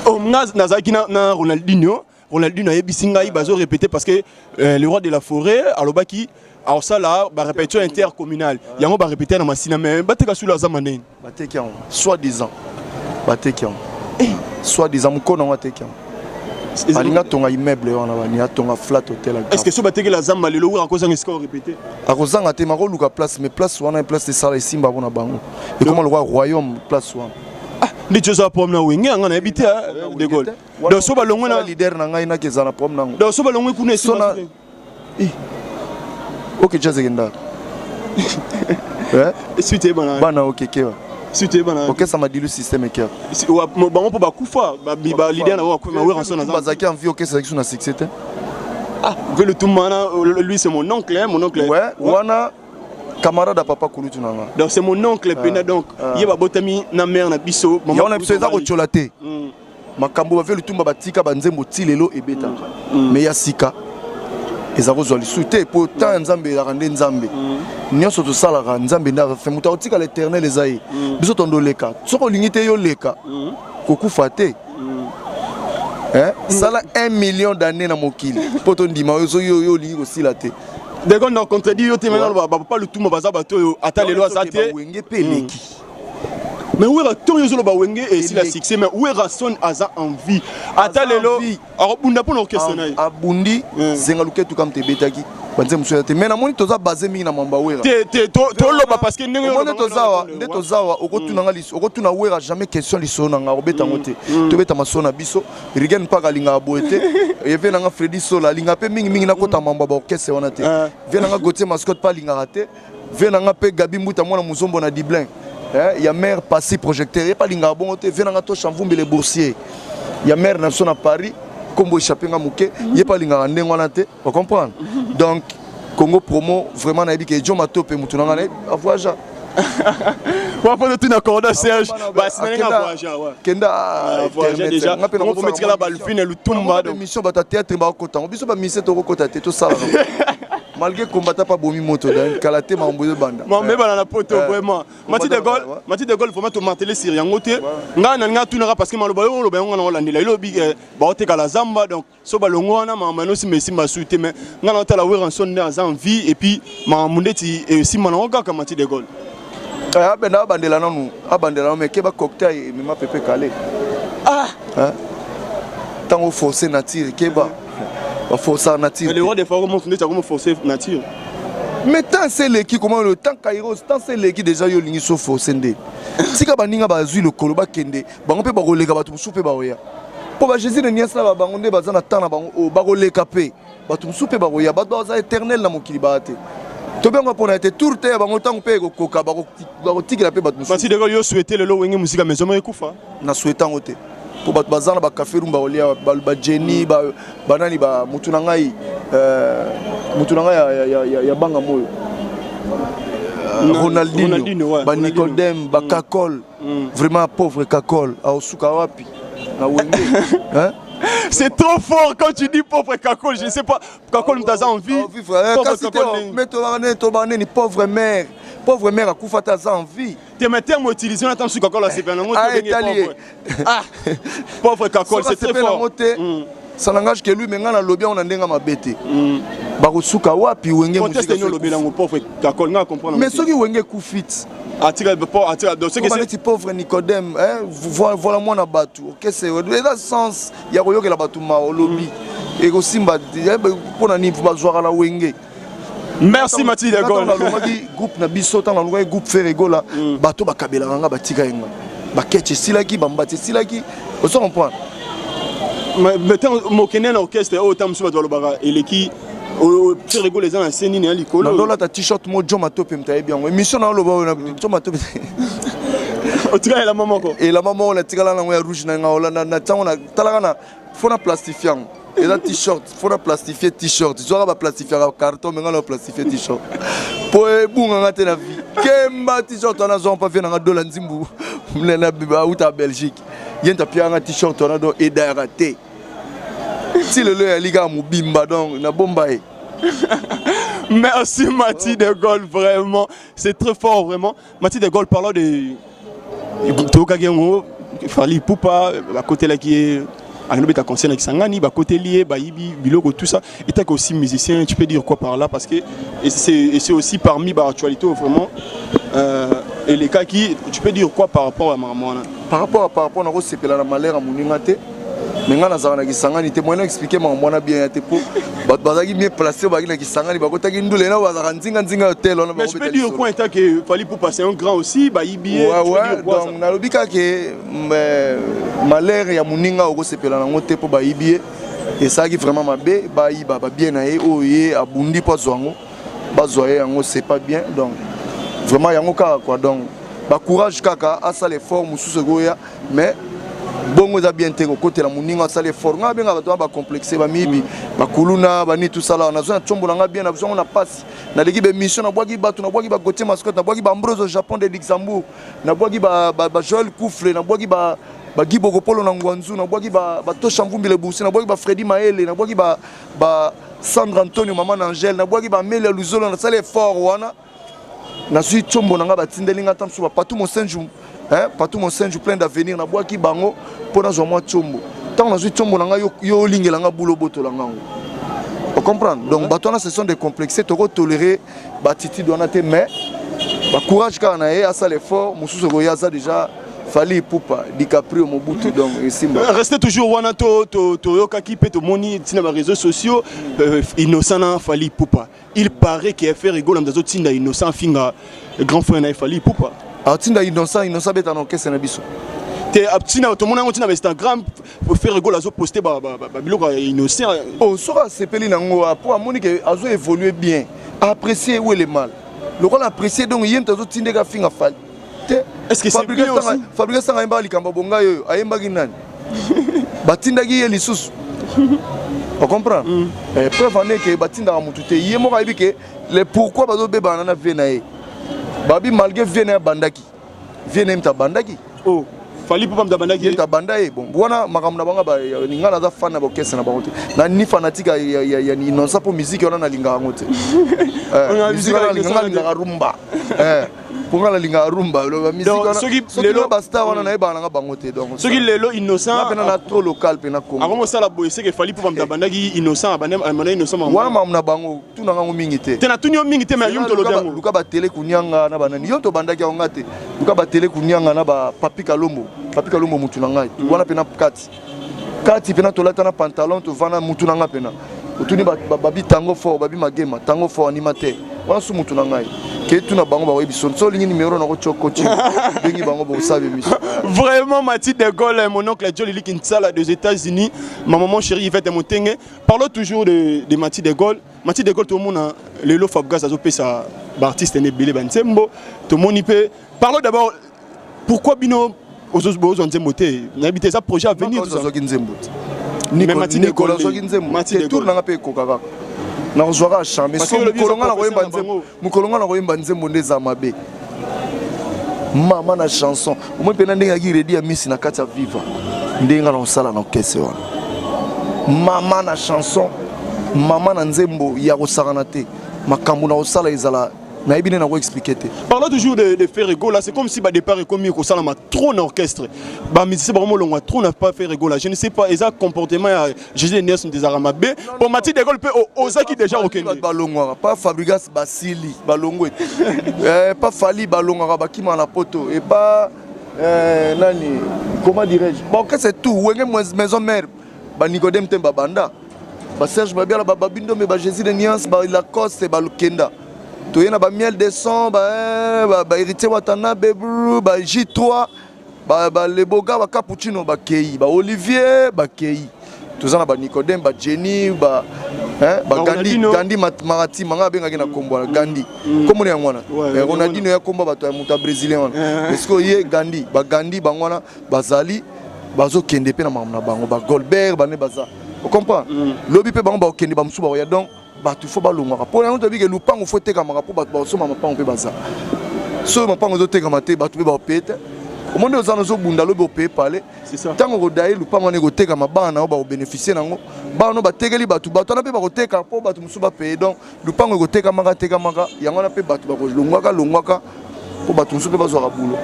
Oh, Nazaki na Ronaldinho a bisinga il bazo répéter parce que le roi de la forêt alobaki alors ça là ba répétition intercommunale yango ba répéter na masina mais bateka sous la zamane bateki soi-disant bateki soi-disant mukona wateki alinga tonga immeuble wana bani atonga flat hotel. Est-ce que so bateki la zamba lelo ura koza ngesiko répéter akozanga te mako luka place mais place wana place de sala isimba bona bango et comment le roi royaume place wana ndi choza pom na wenge ngana habité de Gaulle donc so balongwe na leader na ngai na kezana pom na donc so balongwe kuna sona OK jaze genda suite bana OK kewa suite bana OK ça m'a dit le système kewa bango po bakufa ba leader na wa kuma wera sona bazaki en vie OK ça qui na succès que le tout mana lui c'est mon oncle ouais wana camarade à papa Kulutu nanga. Donc c'est mon oncle Pena donc il y a botami na mère na biso maman. On a besoin ça kotiolate. Makambo ba le tumba batika banzembo tilelo et beta. Mais ya sika ezako zoli souté pourtant nzambe la rende nzambe. Nyonso to sala ka nzambe na fait muta otika l'éternel ezai. Biso tondo leka. Soko lingite yo leka. Koku fate. Sala 1 million d'années na mokili. Poto ndima yo lingi aussi la te. Dès qu'on a contredit, il y a pas le tout, mais il mais où est ton yozolo ba wenge et si la succès mais où est rason aza envie atalelo arobunda pour l'orchestre abundi zengaluke tout comme te betaki banze musuyate mais na moni toza basé mingi na mamba wera to loba parce que ndenge moni tozawa okotuna ngalis okotuna wera jamais question lisona nga obeta ngote to beta masona biso rigen paka linga boete yeve nga Freddy Sola linga pe mingi na kota mamba ba orchestre wana te vena nga Gauthier Mascotte pa linga raté vena nga pe Gabi Mbuta mwana muzombo na Diblin. Il y a mère passé projecteur, il y a pas linga bon te vient nga to chamvumbe les boursiers. Il y a mère nation à Paris, Combo échappé nga muke, il y a pas linga ndengo na te, vous comprenez? Donc Congo promo vraiment na dit que John Matope mutuna nga na voyage. Wa pas de tout d'accord Serge, bah c'est nga voyage ouais. Kenda voyage déjà. On peut mettre la balle fine le tumba de mission ba théâtre ba kota. On biso ba mission to kota te to sala. Malgré combattre pas bomi moto dans kalaté mamboyo banda mais bana na poto vraiment Mathieu de Gaulle faut mettre marteler sur yangote nga tunera parce que maloba yo loba nga na holandela lobi ba ote kala zamba donc so balongo na mama no si masuite mais nga na tala wera son na en vie et puis ma mundeti si mana okaka Mathieu de Gaulle abenda abandela nanu abandela mais ke ba cocktail mais ma pepe calé tango forcer nature keba forcer nature. Mais le roi des forêts montre comment forcer nature. Mais tant c'est l'équipe comment le temps Kairos tant c'est l'équipe déjà yo lingi so forcer ndé. Si ka baninga bazui le koloba kende bango pe ba roleka batu musupe ba oya. Po ba Jésus ne niasa ba bango ndé bazana tana bango o ba roleka pe batu musupe ba oya batu za éternel na mokili ba te. To benga pona été tourte bango tango pe ko koka ba ko tikila pe batu musupe. Parce que yo souhaiter le lo wenge musika maison mais kufa. Na souhaitant ngote. Pour bat bazana ba café rumba olia ba Jenny ba banani ba mutuna ngai ya banga moyo Ronaldinho ba Nicodème ba Kakol vraiment pauvre Kakol au suka wapi na wenge hein. C'est trop fort quand tu dis pauvre Kakol, je ne sais pas Kakol m'ta envie mais to banani pauvre mère a koufata za envie. Tes termes utilisés on attend sur Kakol là c'est bien pauvre Kakol c'est très fort. Ça n'engage que lui mais ngana lobby on ndenga mabete. Ba kosuka wapi wenge musique no lobby lango pauvre Kakol nga comprendre. Mais ceux qui wenge koufit atira donc ce que c'est pauvre Nicodème voilà moi na batu. OK c'est dans sens ya koyoke la batu ma lobby et aussi mba pona ni ba jouer la wenge. Merci Mathieu de Gaulle. Groupe na biso tan na groupe Ferregola bato bakabela nga batika yenga baketche silaki bambati silaki on se comprend. Mais mokene na orchestre autant musu bato lobaka eleki Ferregola les en scène ni likolo. Non là ta t-shirt mo John Matope mtaye bien émission na loba John Matope. O tika la maman ko. Et la maman la tika la na rouge na nga na tango na talaka na fona plastifiant. Et là t-shirt, faut la plastifier t-shirt. Tu dois plastifier un carton, mais on va plastifier t-shirt. Pour bunga ngate na vie. Kemba t-shirt on a zon pas fait na do la nzimbu. Mlena biba ou ta Belgique. Yenta pia un t-shirt on a do et d'arrêter. Si le liga mu bimba donc na bombaye. Merci Mathilde de Gaulle, vraiment. C'est très fort, vraiment. Mathilde de Gaulle, parlant de Tokagengo, Fali Poupa, à côté là qui est. À conseil avec Sangani, à côté lié, Baïbi, Biloko, tout ça. Et tu es aussi musicien, tu peux dire quoi par là? Parce que c'est aussi parmi l'actualité vraiment. Et les cas qui, tu peux dire quoi par rapport à Maramona? Par rapport à la malheur à Mouningate, mais quand on a Sangani, tu peux expliquer Maramona bien. Tu peux bien placer Sangani, mais je peux dire quoi que Fali pour passer un grand aussi, Baïbi. Ouais, donc on a le bika que malheur ya Mouninga au sepela nango te po Baïbi. Et ça qui vraiment mabé, Baïba bien naé, oye, abundi po zwango, bazoye yango c'est pas bien, donc vraiment yango ka quoi, donc ba courage kaka, asa l'effort mususu goya, mais bongo za bien tengo côté la Mouninga ça l'effort, nga bien ba complexé ba mibi, ba kuluna, ba ni tout ça là, on a besoin de chombo nga bien, on a besoin on a passe, na l'équipe mission na boagi batu, na boagi ba côté mascotte, na boagi ba Ambrose au Japon de Luxembourg, na boagi ba Joël Koufle, na boagi ba Guy Bogopolo na Ngwanzu, na boagi ba Tosha Mvumbi le Boussi, na boagi ba Freddy Maele, na boagi ba Sandra Antonio Maman Angèle, na boagi ba Amélia Luzolo, na ça l'effort wana. Na suis chombo na nga ba tindelinga tam suba partout mon Saint-Jou, hein, partout mon Saint-Jou plein d'avenir na boagi bango pour na zo moi chombo. Tant na suis chombo na nga yo lingela nga bulo boto la nga. On comprend. Donc batona ce sont des complexés, to tolérer ba titi doana te mais ba courage ka na à ça l'effort, mususu go yaza déjà Fali Poupa, DiCaprio, Mobutu, donc ici. Restez toujours Wanato, Toyoka qui peut te moni sur les réseaux sociaux. Innocent Fali Poupa. Il paraît qu'il a fait rigoler dans d'autres Tinda Innocent Finga, grand frère na Fali Poupa. Ah Tinda Innocent bête en caisse na biso. T'es Tinda tout le monde a Instagram pour faire rigoler azo poster biloko Innocent. Oh sera sepeli nango pour amoni que azo évoluer bien, apprécier où est le mal. Le rôle apprécier donc yem tazo Tinda ka Finga Fali. Est-ce que c'est bien aussi? Fabrice Sanga imba likamba bonga yo ayemba kinani batinda ki ye lisusu on comprend preuve en est que batinda ka mutu te yemo ka ibike le pourquoi bazo beba na venae babi malgré venae bandaki venae mta bandaki oh Fali Poupa mta bandaki mta bandaye bon bona makamna banga ba ningala za fan na bokese na bangote na ni fanatique ya ni nonsa pour musique ona na linga ngote musique na linga rumba pour la ligne rumba la musique on a basta on a eba na bangote donc ce qui lelo innocent na trop local pe na Congo avant ça la boy c'est que Fali Poupa bandaki innocent abana innocent wana mamna bango tuna ngango mingi te tena tunyo mingi te mais yum to lodango luka ba tele kunyanga na banani yom to bandaki ngate luka ba tele kunyanga na ba Papi Kalombo mutu na ngai wana pe na kati pe na to lata na pantalon to vana mutu na nga pe na utuni babi tango fort babi magema tango fort animateur wana su mutu na ngai Vraiment Mathilde de Gaulle, mon oncle Jolie Kinsala des États-Unis, ma maman chérie Yvette Motenge. Parlons toujours de Mathilde de Gaulle. Mathilde de Gaulle, tout le monde a le lot Fabgas a zopé sa artiste né Belé Bansembo. Tout le monde y peut. Parlons d'abord pourquoi Bino aux Osbos en Zemboté. N'habitez ça projet à venir. Mais Mathilde de Gaulle, Mathilde de Gaulle, na ozwaka chambe so mukolonga na koyemba nzembo ndeza mabe mama na chanson omwe pena ndenge aki redi ya misi na kati ya viva ndenga na osala na okese wana mama na chanson mama na nzembo ya kosakana te makambo na osala ezala na ebine na ko expliquer te. Parlons toujours de Ferrego là, c'est comme si départ est commis au salon trop d'orchestre. C'est vraiment long, trop n'a pas Ferrego là. Je ne sais pas exact comportement Jésus Nelson des Aramabé. Pour Mathilde de Gaulle peut osaki déjà aucun. Pas Fabrigas Basili balongo. Pas Fali balonga bakima na poto et pas nani comment dirais-je. Bon que c'est tout, wenge maison mère ba Nicodème Temba banda. Ba Serge Babia ba Bindo me ba Jésus de Niance ba Lacoste ba Lukenda. Tu as miel de son, héritier Watana, J3, les Boga, Cappuccino, Olivier, tu as Nicodème, Jenny, Gandhi, Marati, Manga Benga Combo, Gandhi. Comme on est en Ronaldinho, il y a combat brésilien. Est-ce qu'il y a Gandhi, Gandhi, Bangwana, Bazali, Bazo Kende, Goldberg, Baza. Vous comprenez? Lobby peut Banga Kende, Bamsouba, donc. Tu faut balonga pour nous te dire que nous pas faut te kamara pour battre so mama pas on peut baza so mama pas on te kamate battu ba pete au monde aux anneaux bundalo be payer parler c'est ça tant ko dai lupa ngone ko teka mabana o ba bénéficier nango ba no ba tegeli batu batu na pe ba ko teka po batu musuba payer donc lupa ngone ko teka maka yango na pe batu ba ko longwaka po batu musuba ba zo boulot.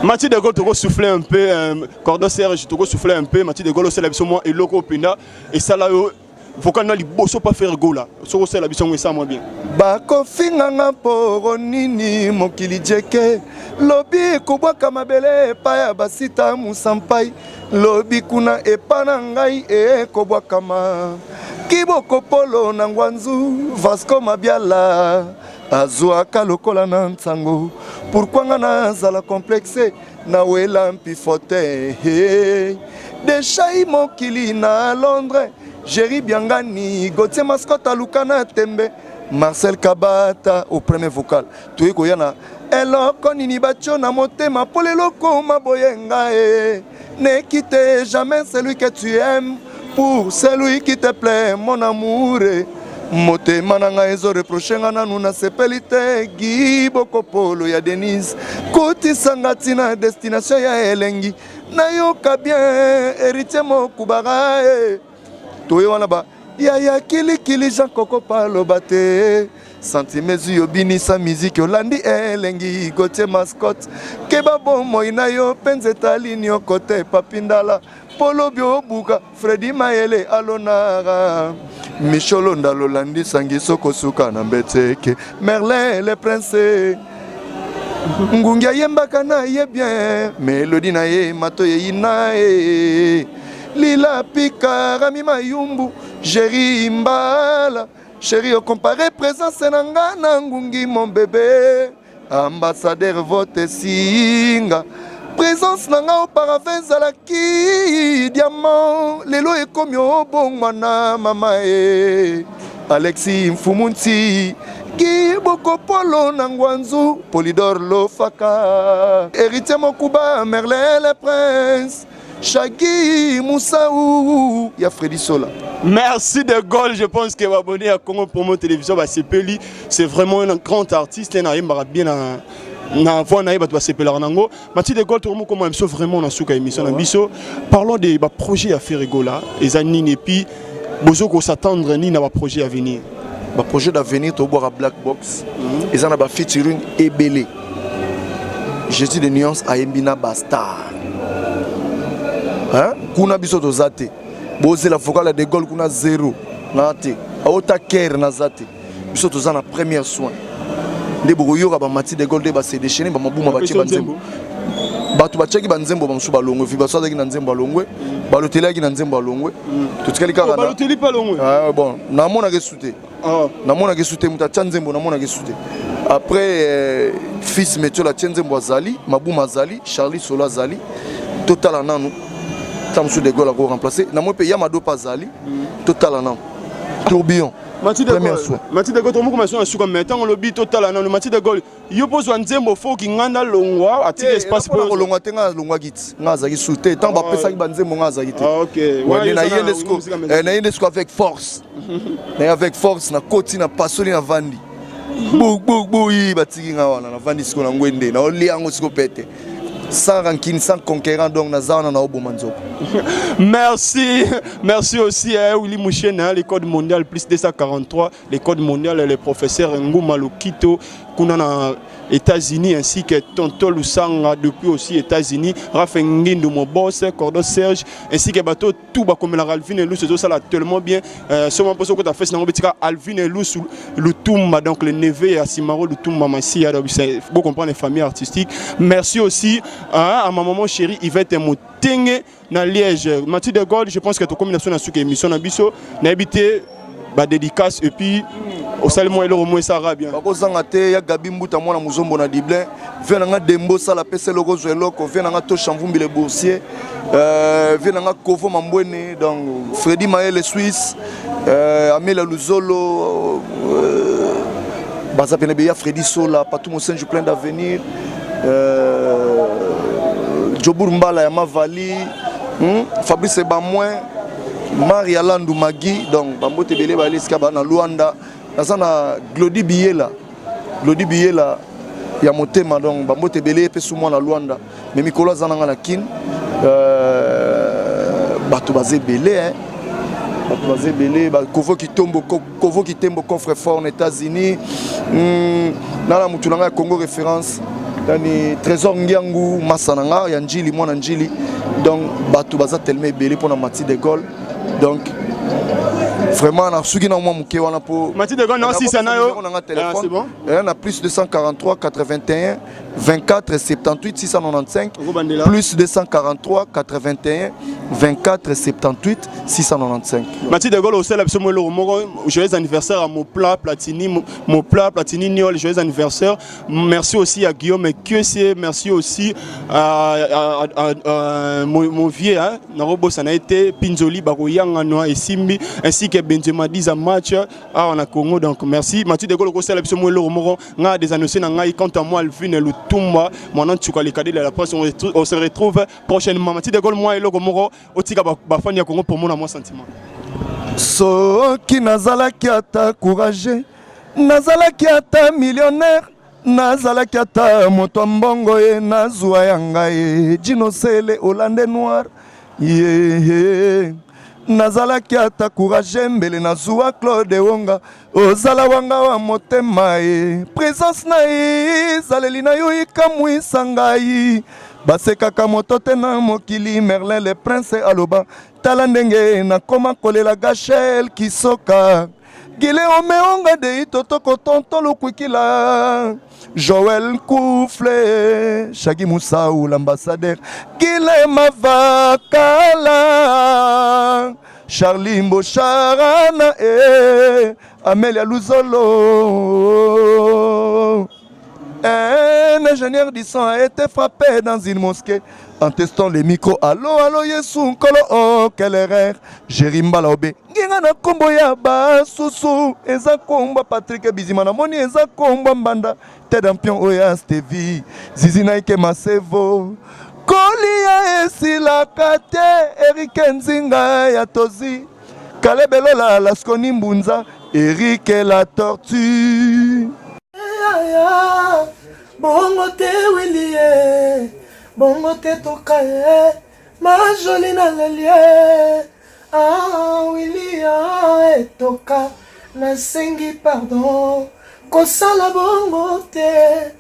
Mathieu de Gaulle, tu vas souffler un peu, Cordon Serge, tu vas souffler un peu, Mathieu de Gaulle, c'est la vision moi et Loco Pina, et ça là, vocal n'a pas pas faire Gola, c'est la vision, ça moi bien. Bako finganga poro nini mokili jeke, lobi kubwa kamabele paya basita musampai, lobi kuna epana ngai e kubwa kama, kiboko polo na ngwanzu, Vasco Mabiala. Azua kalokola na ntango pourquoi ngana zala complexe na wela mpifote Deshai mokili na Londres Jerry Biangani Gauthier Mascota Lukana Tembe Marcel Kabata au premier vocal tu koyana eloko nini bacho na motema poleloko maboyenga ne quitte jamais celui que tu aimes pour celui qui te plaît mon amour. Motema nanga ezo reproche nga nanu na sepeli te Giboko Polo ya Denise kotisanga tina destination ya elengi nayoka bien héritier mokubara toye wana ba ya kilikili Jean Koko paloba te santimezu yobinisa musique olandi elengi Gauthier Mascotte keba bomoi na yo penze talini okote papindala Polo Biobuka, Freddy Mayele Alonara, Micholo Ndalolandi Sangiso Kosuka Nambeteke, Merlin le prince, Ngungia Yembaka na ye bien, Melody na ye mato ye inae, Lila Pika Rami Mayumbu, Jerry Mbala, Chéri au comparé présence nanga Ngungi mon bébé, ambassadeur vote singa. Présence nanga auparavant zalaki diamant lelo ekomi obongwana mama Alexis Mfumunti Giboko Polo Nangwanzu Polydor Lofaka Héritier Mokuba Merlin le prince Shaggy Moussaou ya Freddy Sola. Merci de Gaulle, je pense que abonné à Congo Promo Télévision Sepeli, c'est vraiment un grand artiste, il a bien na voix na ba sepela nango Mathieu de Gaulle tomo comment émission vraiment na suka émission na biso parlons des projets à faire rigola et anini et puis bozo ko s'attendre ni na ba projet à venir ba projet d'avenir to boire Black Box et ça na ba featuring ebele Jésus de nuance à Embina Basta hein kuna biso to zate boze la vocale de Gaulle kuna 0 na te auta care na zate biso to za na première soin de Boyoka ba Mathieu de Gaulle ba se déchaîner ba mabuma ba tiba nzembo batu ba cheki ba nzembo ba musuba longwe fi ba soza ki na nzembo longwe ba loteli ki na nzembo longwe to tikali kaka ba loteli pa longwe ah bon na mona ke souté na mona ke souté muta tsanzembo na mona ke souté après fils Metio la tsanzembo azali mabuma azali Charlie Sola azali total nanu tamsu de Gaulle ko remplacer na mo pe Yamado pa azali total nanu tourbillon. Mathieu de Gaulle, tu commences à suivre maintenant le but total. Mathieu de Gaulle, il pose un nzembo faux qui nganda longwa, a-t-il espace pour longwa tenga longwa git. Ngaza ki souté, tant ba pesa ki banzembo ngaza git. OK. Ouais, na yendesko, na yendesko avec force. Na avec force na koti na pasoli na vandi. Bou yi batiki ngawana na vandi siko na ngwende na oli yango siko pete. Sans rancune, sans conquérant, donc Nazana na Obomanzo. Merci aussi à Willy Mouchena, les codes mondial plus 243, les codes mondial et les professeurs Ngouma Lokito, Kunana États-Unis ainsi que Tonto Lusanga depuis aussi États-Unis, Rafengin de mon boss, Cordon Serge, ainsi que bateau tout bas comme la Alvin et Lou, c'est ça là tellement bien. Seulement pour ce que tu as fait, c'est Alvin et Lou, Lutumba, donc le neveu à Simaro, Lutumba Massi, vous comprendre les familles artistiques. Merci aussi à ma maman chérie Yvette Moutenge dans Liège. Mathieu de Gaulle, je pense que tu combinaison dans cette émission na biso, na habité ba dédicace et puis au salement et le moins ça va bien. Bako zangate ya Gabi Mbuta mwana muzombo na Diblin, venanga Dembo sala pese logo zweloko, venanga to Chamvumbi le boursier, venanga Kovo Mambwene donc Freddy Maël Suisse, Amela Luzolo, Baza Penebeya Freddy Sola, Patou Mosenju plein d'avenir. Jobour Mbala ya Mavali, Fabrice Bamoin, Maria Landou Magui, donc Bambote Bele Baliska na Luanda, na Glody Biela, ya motema donc bambote belé pe sous moi na Luanda mais mikolo zananga na kin bato bazé belé hein bato bazé belé ba kovo ki tembo coffre fort aux États-Unis na la mutu nanga Congo référence dani trésor ngiangu masananga ya njili mwana njili donc bato baza tellement belé pour na Mati de Gaulle donc vraiment na suki na mwa muke wana po Mati de Gaulle na si sana yo c'est bon on a plus 243 81 24 78 695 plus 243 81 24 78 695 Mati de Gaulle au sel absolument le joyeux anniversaire à Mopla Platini Niol, joyeux anniversaire. Merci aussi à Guillaume Kieusier, merci aussi à mon vieux hein Narobo ça a été Pinzoli Baroyanga Noa et Simbi ainsi que Benzema 10 à match on a Congo donc merci Mati de Gaulle au sel absolument le moro nga des annoncés na ngai quant à moi Alvin Lutumba mon nom Tsuka les cadets de la presse on se retrouve prochainement Mati de Gaulle moi et le moro otika ba fan ya Congo pour mon sentiment soki nazalaki ata courage nazalaki ata millionnaire nazalaki ata moto mbongo ye nazwa yanga ye dinosele Hollande noir yeah. Nazalaki ata courage mbele nazwa Claude Wonga ozala wanga wa motema ye présence na ye zaleli na yo ikamwisa ngai basekaka moto te na mokili Merlin le prince aloba tala ndenge nakoma kolela Gachel Kisoka gile omeonga de itotoko tonto lukwikila Joël Koufle Shagi Moussaou l'ambassadeur gile mavakala Charlie Mbocharana Amélia Luzolo. Un ingénieur du son a été frappé dans une mosquée en testant les micros. Allo, allo, Yesu, Kolo, oh, quelle erreur. Jérimba Laobe. Gingana Kombo Yaba, Soussou, Eza Komba, Patrick Bizimana, Moni, Eza Komba Mbanda, Tedampion Oya, Stevie, Zizina Ike Masevo, Kolia Esila Kate, Eric Nzinga Yatozi, Kalebelola, Laskoni Mbunza, Eric la Tortue. Bongo te Willie, bongo te tokaye, ma jolie na lelie. Ah Willie toka, na sengi pardon, kosala bongo te.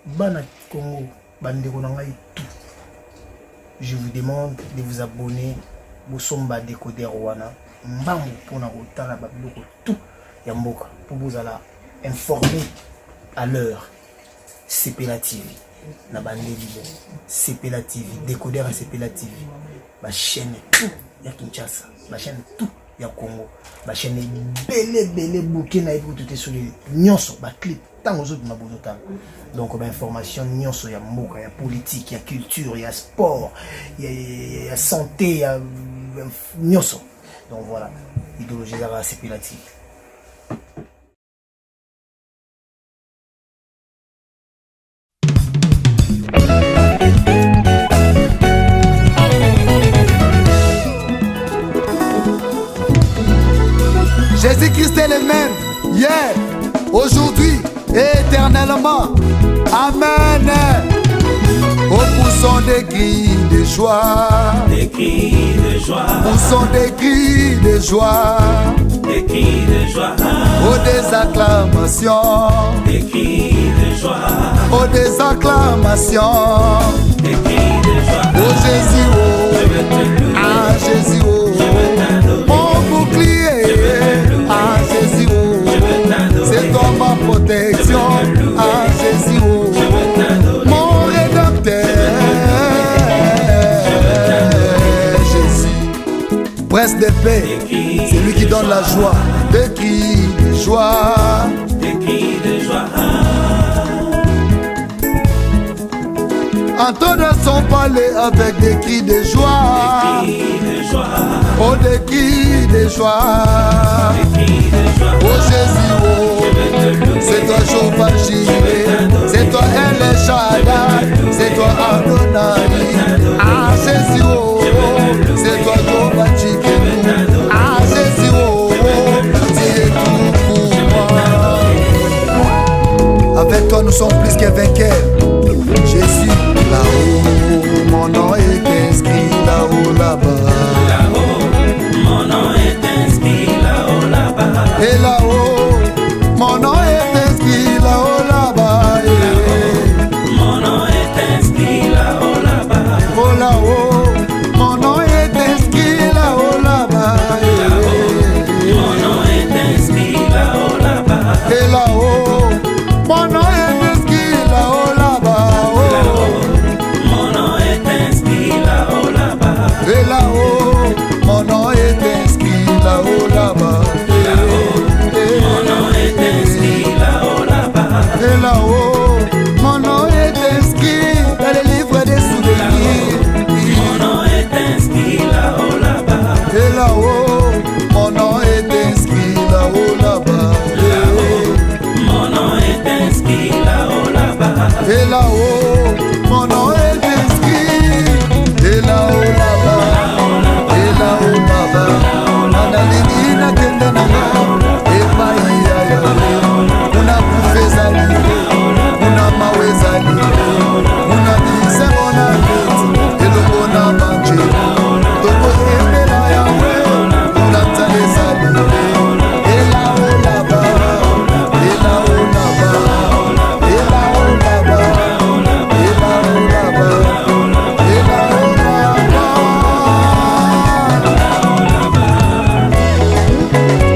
Bana Congo, bandeko na ngai tout. Je vous demande de vous abonner, Bosomba Décodeur wana, mbangu pona kotala babiloko tout ya mboka pour vous alla informer à l'heure. CPLA TV na bandeli CPLA TV Décodeur à CPLA TV ma chaîne tout ya Kinshasa ma chaîne tout ya Congo ma chaîne belé bouquet na tout est sur les nyonso ba clip tant aux autres mabozotang donc ba information nyonso ya mboka ya politique ya culture ya sport ya santé ya nyonso donc voilà idéologie à CPLA TV. Jésus-Christ est le même, hier, aujourd'hui et éternellement. Amen. Au poussons des cris de joie, des cris de joie, poussons des cris de joie, des cris de joie, aux des acclamations, des cris de joie, aux des acclamations, des cris de joie. Oh Jésus, oh, ah Jésus, oh, mon bouclier, ah Jésus, oh, c'est toi ma protection, ah Jésus, oh, mon rédempteur, Jésus, prince de paix, c'est lui qui donne la joie, des cris de joie, des cris de joie. Entendre son palais avec des cris de joie, oh des cris de joie, oh Jésus, oh, c'est toi Jehovah Jireh, c'est toi El Shaddai, c'est toi Adonai, ah Jésus, oh, c'est toi Jehovah Jireh, ah Jésus, oh, tu es tout pour moi. Avec toi nous sommes plus que vainqueurs. Jésus, là-haut, mon nom est inscrit là-haut, là-bas. Là-haut, mon nom est inscrit là-haut, là-bas. Et là-haut, mon nom est inscrit là-haut, là-bas. Mon nom est inscrit là-haut, là-bas. Oh là-haut, mon nom est inscrit là-haut, là-bas. Mon nom est inscrit là-haut, là-bas. Et là-haut, mon nom est inscrit là-haut, là-bas. Mon nom est inscrit là-haut, là-bas. Et là-haut, mon nom est inscrit là-haut, là-bas. Mon nom est inscrit là-haut, là-bas. Et là-haut, mon nom est inscrit dans les livres des souvenirs. Mon nom est inscrit là-haut, là-bas. Et là-haut, mon nom est inscrit là-haut, là-bas. Mon nom est inscrit là-haut, là-bas. Et là-haut, mon nom est inscrit. Et là-haut, là-bas. Et là-haut, là-bas. Analini na kende na nga. Epa iya ya. Una kufezali. Una mawezali. Una disego na beti. Eloko na manje. Toko embela ya we. Una talezali. Et là-haut, là-bas. Et là-haut, là-bas. Et là-haut, là-bas. Et là-haut, là-bas. Et là-haut, là-bas.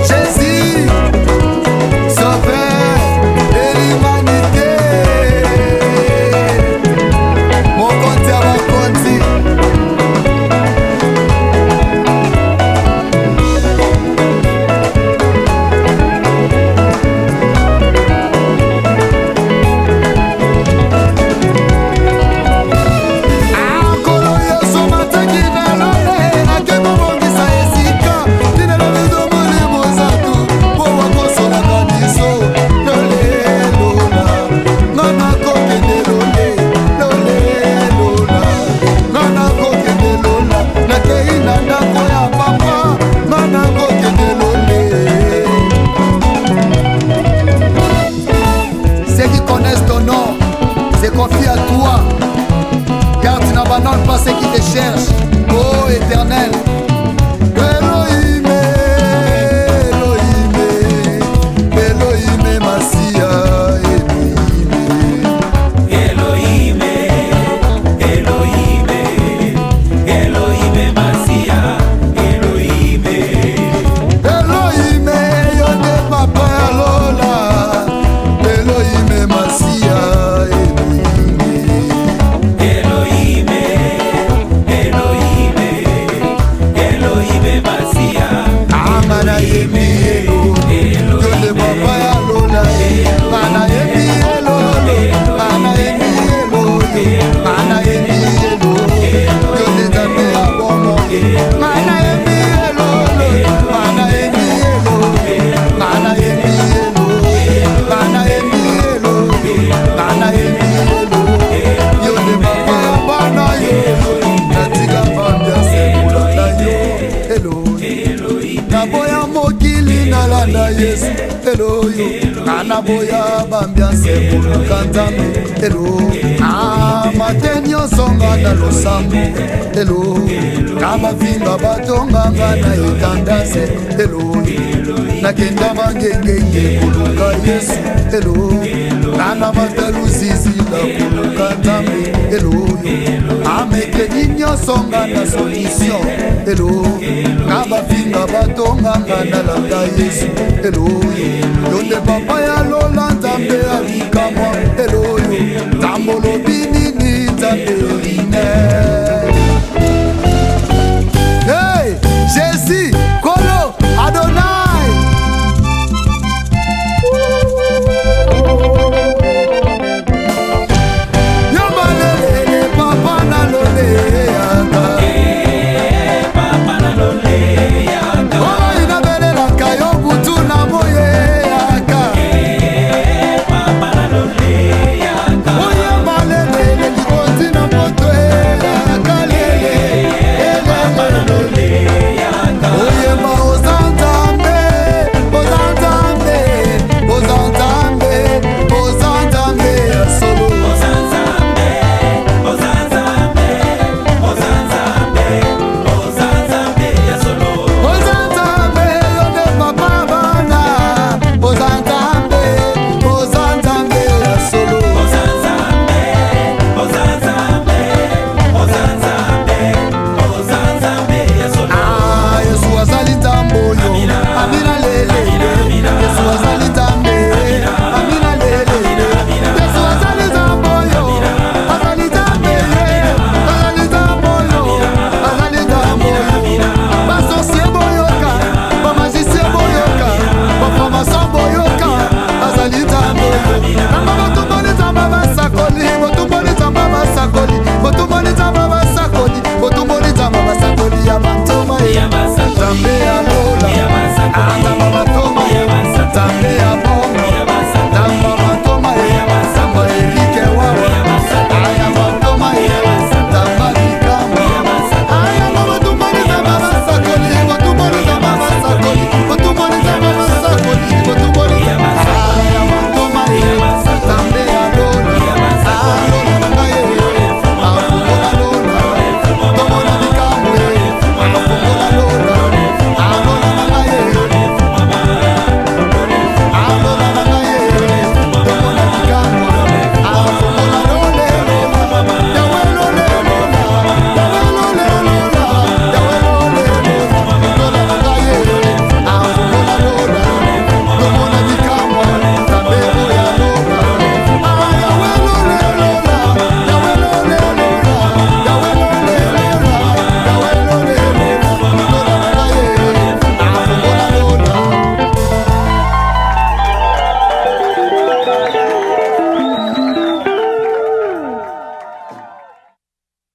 Jésus, sauveur de l'humanité. Mon compte à mon compte. Akolo Yesu mataki na lole akema mongisa esika tina na bizo molimo zatu po wakosolaka biso lole lola ngana kokende lole lole lola ngana kokende lola nakei na ndako ya papa ngana kokende lole. Ceux qui connaissent ton nom se confient à toi, car tu n'abandonnes pas ceux qui te cherchent, ô Éternel. Elohim, Elohim, Elohim, Masia, Elohim, Elohim, Elohim, Masia, Elohim. Elohim, Yonde Papa Lola, Elohim, Masia, Elohim, Elohim, Elohim, Masia. Amana Yemi, Yonde Papa Lola, Mana Yemi, Mana Yemi, Mana Yemi, Yonde Tape Abomo, Mana Yemi, Mana Yemi, Mana Yemi, Mana Yemi, Mana Yemi, Yonde Papa Bana Yo, Natika Bambia Sekula Yo, Naboya Mokili Nalanda Yesu, Eloyo, Nanaboya Bambia Sekula Kantame, Elo, Matenyo Songa na Losambo, Elo, Namavinga Batonga na Itandase, Elo, Nakenda Mangenge Kuluka Yesu, Elo, Nana Matalu Zizi la Kuluka Tame, Elo, Ameke Ninyo Songa na Solution, Elo, Namavinga Batonga na Landa Yesu, Elo,